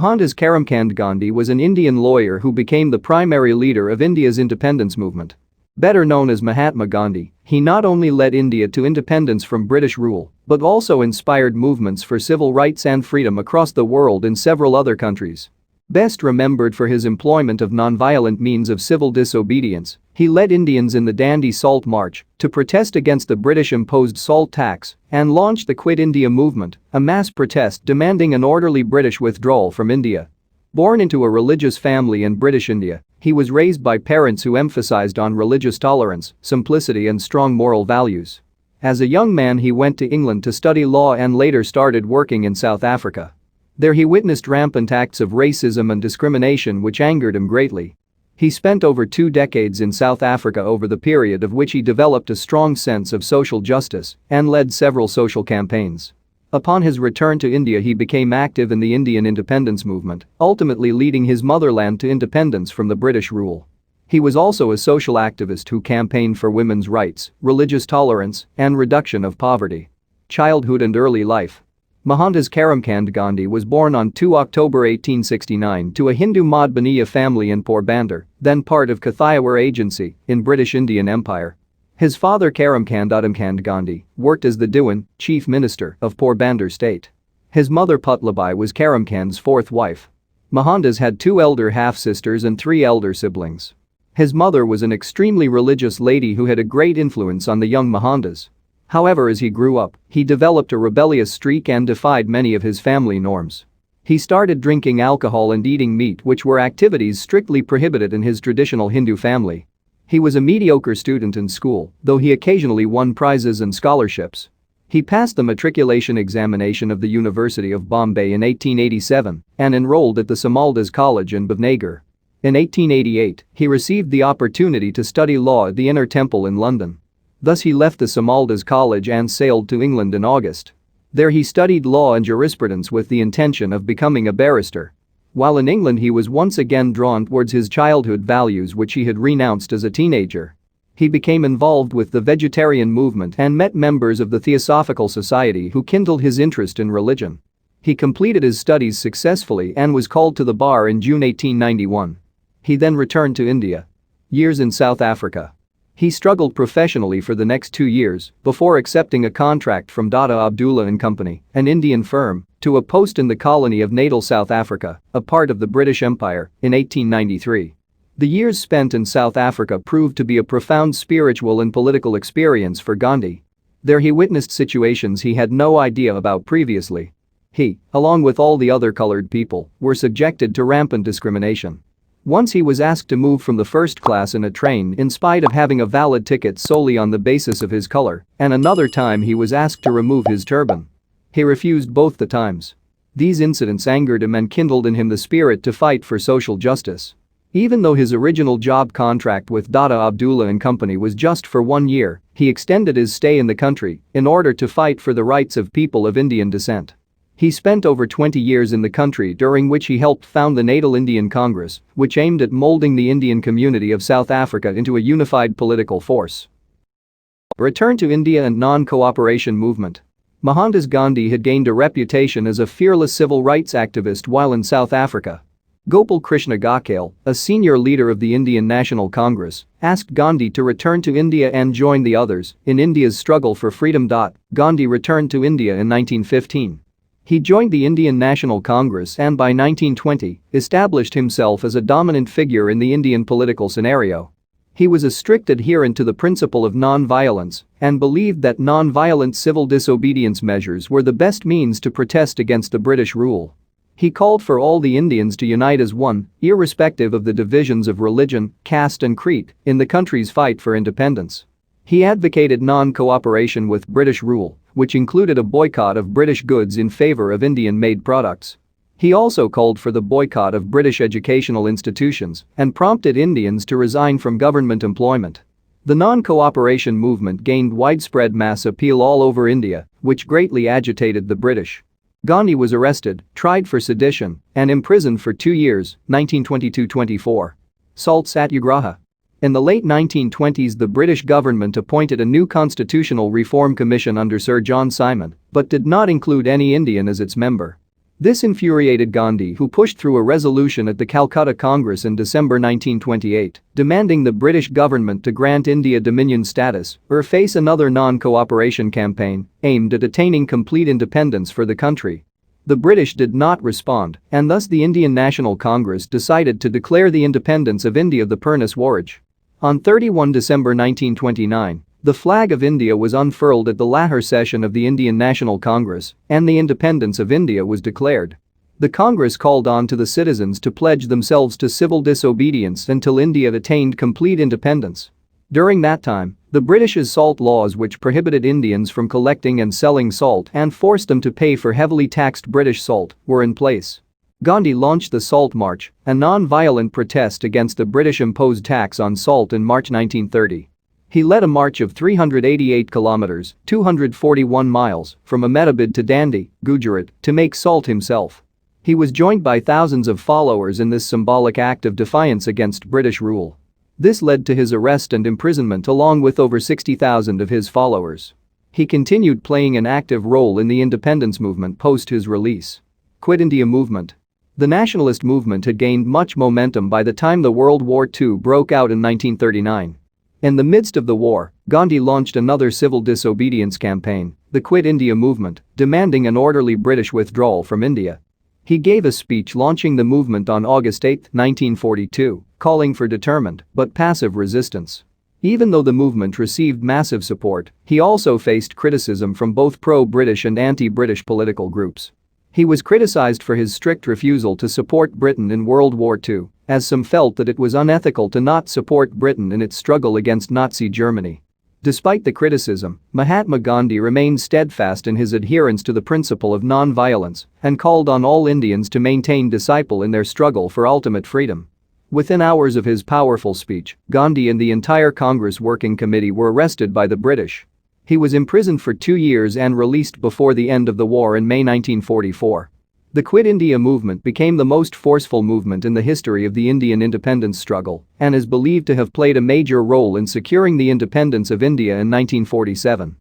Mohandas Karamchand Gandhi was an Indian lawyer who became the primary leader of India's independence movement. Better known as Mahatma Gandhi, he not only led India to independence from British rule, but also inspired movements for civil rights and freedom across the world in several other countries. Best remembered for his employment of non-violent means of civil disobedience, he led Indians in the Dandi Salt March to protest against the British-imposed salt tax and launched the Quit India movement, a mass protest demanding an orderly British withdrawal from India. Born into a religious family in British India, he was raised by parents who emphasized on religious tolerance, simplicity and strong moral values. As a young man, he went to England to study law and later started working in South Africa. There he witnessed rampant acts of racism and discrimination which angered him greatly. He spent over 2 decades in South Africa, over the period of which he developed a strong sense of social justice and led several social campaigns. Upon his return to India, he became active in the Indian independence movement, ultimately leading his motherland to independence from the British rule. He was also a social activist who campaigned for women's rights, religious tolerance, and reduction of poverty. Childhood and early life. Mohandas Karamchand Gandhi was born on 2 October 1869 to a Hindu Madhbaniya family in Porbandar, then part of Kathiawar Agency, in British Indian Empire. His father Karamchand Gandhi worked as the Diwan, chief minister of Porbandar state. His mother Putlabai was Karamchand's 4th wife. Mohandas had 2 elder half-sisters and 3 elder siblings. His mother was an extremely religious lady who had a great influence on the young Mohandas. However, as he grew up, he developed a rebellious streak and defied many of his family norms. He started drinking alcohol and eating meat, which were activities strictly prohibited in his traditional Hindu family. He was a mediocre student in school, though he occasionally won prizes and scholarships. He passed the matriculation examination of the University of Bombay in 1887 and enrolled at the Samaldas College in Bhavnagar. In 1888, he received the opportunity to study law at the Inner Temple in London. Thus he left the Samaldas College and sailed to England in August. There he studied law and jurisprudence with the intention of becoming a barrister. While in England, he was once again drawn towards his childhood values which he had renounced as a teenager. He became involved with the vegetarian movement and met members of the Theosophical Society who kindled his interest in religion. He completed his studies successfully and was called to the bar in June 1891. He then returned to India. Years in South Africa. He struggled professionally for the next 2 years before accepting a contract from Dada Abdullah and Company, an Indian firm, to a post in the colony of Natal, South Africa, a part of the British Empire, in 1893. The years spent in South Africa proved to be a profound spiritual and political experience for Gandhi. There he witnessed situations he had no idea about previously. He, along with all the other colored people, were subjected to rampant discrimination. Once he was asked to move from the first class in a train in spite of having a valid ticket solely on the basis of his color, and another time he was asked to remove his turban. He refused both the times. These incidents angered him and kindled in him the spirit to fight for social justice. Even though his original job contract with Dada Abdullah and Company was just for 1 year, he extended his stay in the country in order to fight for the rights of people of Indian descent. He spent over 20 years in the country, during which he helped found the Natal Indian Congress, which aimed at molding the Indian community of South Africa into a unified political force. Return to India and non-cooperation movement. Mohandas Gandhi had gained a reputation as a fearless civil rights activist while in South Africa. Gopal Krishna Gokhale, a senior leader of the Indian National Congress, asked Gandhi to return to India and join the others in India's struggle for freedom. Gandhi returned to India in 1915. He joined the Indian National Congress and by 1920 established himself as a dominant figure in the Indian political scenario. He was a strict adherent to the principle of non-violence and believed that non-violent civil disobedience measures were the best means to protest against the British rule. He called for all the Indians to unite as one, irrespective of the divisions of religion, caste and creed, in the country's fight for independence. He advocated non-cooperation with British rule, which included a boycott of British goods in favor of Indian-made products. He also called for the boycott of British educational institutions and prompted Indians to resign from government employment. The non-cooperation movement gained widespread mass appeal all over India, which greatly agitated the British. Gandhi was arrested, tried for sedition, and imprisoned for 2 years, 1922-24. Salt Satyagraha. In the late 1920s, the British government appointed a new constitutional reform commission under Sir John Simon, but did not include any Indian as its member. This infuriated Gandhi, who pushed through a resolution at the Calcutta Congress in December 1928, demanding the British government to grant India Dominion status or face another non-cooperation campaign aimed at attaining complete independence for the country. The British did not respond, and thus the Indian National Congress decided to declare the independence of India the per Swaraj. On 31 December 1929, the flag of India was unfurled at the Lahore session of the Indian National Congress, and the independence of India was declared. The Congress called on to the citizens to pledge themselves to civil disobedience until India attained complete independence. During that time, the British's salt laws, which prohibited Indians from collecting and selling salt and forced them to pay for heavily taxed British salt, were in place. Gandhi launched the Salt March, a non-violent protest against the British-imposed tax on salt in March 1930. He led a march of 388 kilometers (241 miles) from Ahmedabad to Dandi, Gujarat, to make salt himself. He was joined by thousands of followers in this symbolic act of defiance against British rule. This led to his arrest and imprisonment along with over 60,000 of his followers. He continued playing an active role in the independence movement post his release. Quit India movement. The nationalist movement had gained much momentum by the time the World War II broke out in 1939. In the midst of the war, Gandhi launched another civil disobedience campaign, the Quit India movement, demanding an orderly British withdrawal from India. He gave a speech launching the movement on August 8, 1942, calling for determined but passive resistance. Even though the movement received massive support, he also faced criticism from both pro-British and anti-British political groups. He was criticized for his strict refusal to support Britain in World War II, as some felt that it was unethical to not support Britain in its struggle against Nazi Germany. Despite the criticism, Mahatma Gandhi remained steadfast in his adherence to the principle of non-violence and called on all Indians to maintain discipline in their struggle for ultimate freedom. Within hours of his powerful speech, Gandhi and the entire Congress Working Committee were arrested by the British. He was imprisoned for 2 years and released before the end of the war in May 1944. The Quit India movement became the most forceful movement in the history of the Indian independence struggle and is believed to have played a major role in securing the independence of India in 1947.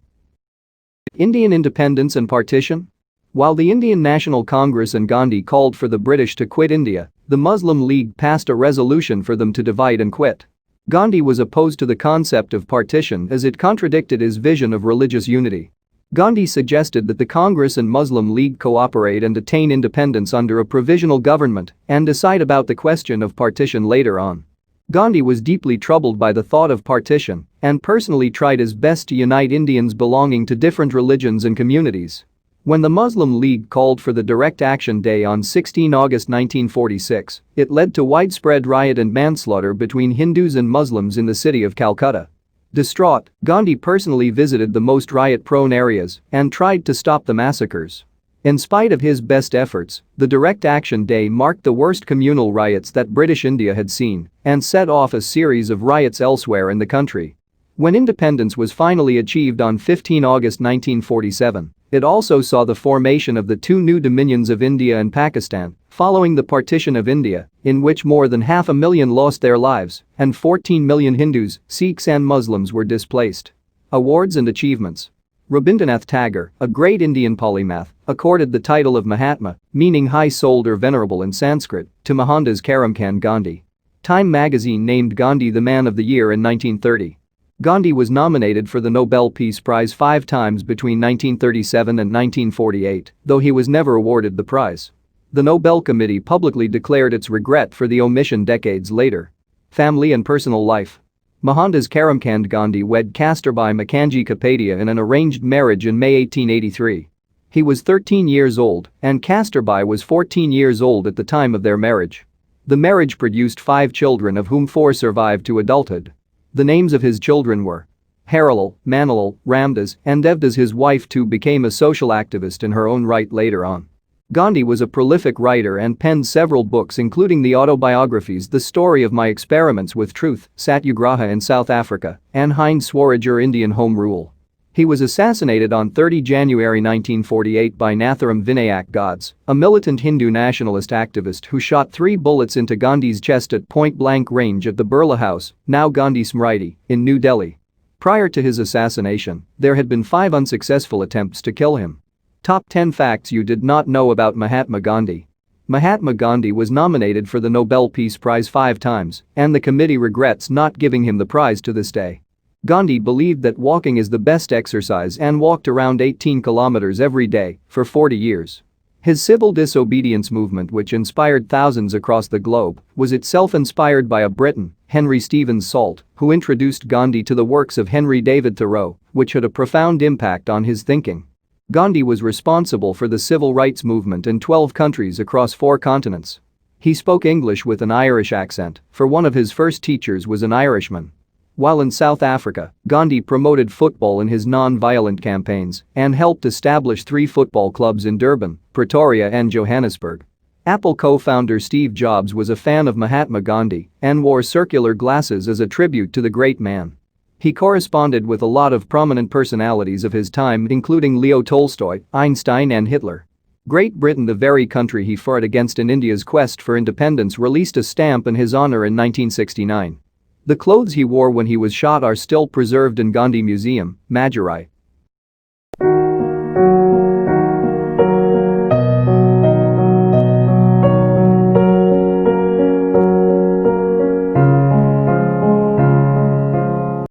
Indian independence and partition? While the Indian National Congress and Gandhi called for the British to quit India, the Muslim League passed a resolution for them to divide and quit. Gandhi was opposed to the concept of partition as it contradicted his vision of religious unity. Gandhi suggested that the Congress and Muslim League cooperate and attain independence under a provisional government and decide about the question of partition later on. Gandhi was deeply troubled by the thought of partition and personally tried his best to unite Indians belonging to different religions and communities. When the Muslim League called for the Direct Action Day on 16 August 1946, it led to widespread riot and manslaughter between Hindus and Muslims in the city of Calcutta. Distraught, Gandhi personally visited the most riot-prone areas and tried to stop the massacres. In spite of his best efforts, the Direct Action Day marked the worst communal riots that British India had seen and set off a series of riots elsewhere in the country. When independence was finally achieved on 15 August 1947, it also saw the formation of the two new dominions of India and Pakistan, following the partition of India, in which more than 500,000 lost their lives and 14 million Hindus, Sikhs and Muslims were displaced. Awards and achievements. Rabindranath Tagore, a great Indian polymath, accorded the title of Mahatma, meaning high-souled or venerable in Sanskrit, to Mohandas Karamchand Gandhi. Time magazine named Gandhi the Man of the Year in 1930. Gandhi was nominated for the Nobel Peace Prize 5 times between 1937 and 1948, though he was never awarded the prize. The Nobel Committee publicly declared its regret for the omission decades later. Family and personal life. Mohandas Karamchand Gandhi wed Kasturbai Makanji Kapadia in an arranged marriage in May 1883. He was 13 years old and Kasturbai was 14 years old at the time of their marriage. The marriage produced 5 children, of whom 4 survived to adulthood. The names of his children were Harilal, Manilal, Ramdas, and Devdas. His wife too became a social activist in her own right later on. Gandhi was a prolific writer and penned several books, including the autobiographies The Story of My Experiments with Truth, Satyagraha in South Africa, and Hind Swaraj or Indian Home Rule. He was assassinated on 30 January 1948 by Nathuram Vinayak Godse, a militant Hindu nationalist activist who shot 3 bullets into Gandhi's chest at point-blank range at the Birla House, now Gandhi Smriti, in New Delhi. Prior to his assassination, there had been 5 unsuccessful attempts to kill him. Top 10 Facts You Did Not Know About Mahatma Gandhi. Mahatma Gandhi was nominated for the Nobel Peace Prize 5 times, and the committee regrets not giving him the prize to this day. Gandhi believed that walking is the best exercise and walked around 18 kilometers every day for 40 years. His civil disobedience movement, which inspired thousands across the globe, was itself inspired by a Briton, Henry Stevens Salt, who introduced Gandhi to the works of Henry David Thoreau, which had a profound impact on his thinking. Gandhi was responsible for the civil rights movement in 12 countries across 4 continents. He spoke English with an Irish accent, for one of his first teachers was an Irishman. While in South Africa, Gandhi promoted football in his non-violent campaigns and helped establish 3 football clubs in Durban, Pretoria and Johannesburg. Apple co-founder Steve Jobs was a fan of Mahatma Gandhi and wore circular glasses as a tribute to the great man. He corresponded with a lot of prominent personalities of his time, including Leo Tolstoy, Einstein and Hitler. Great Britain, the very country he fought against in India's quest for independence, released a stamp in his honor in 1969. The clothes he wore when he was shot are still preserved in Gandhi Museum, Madurai,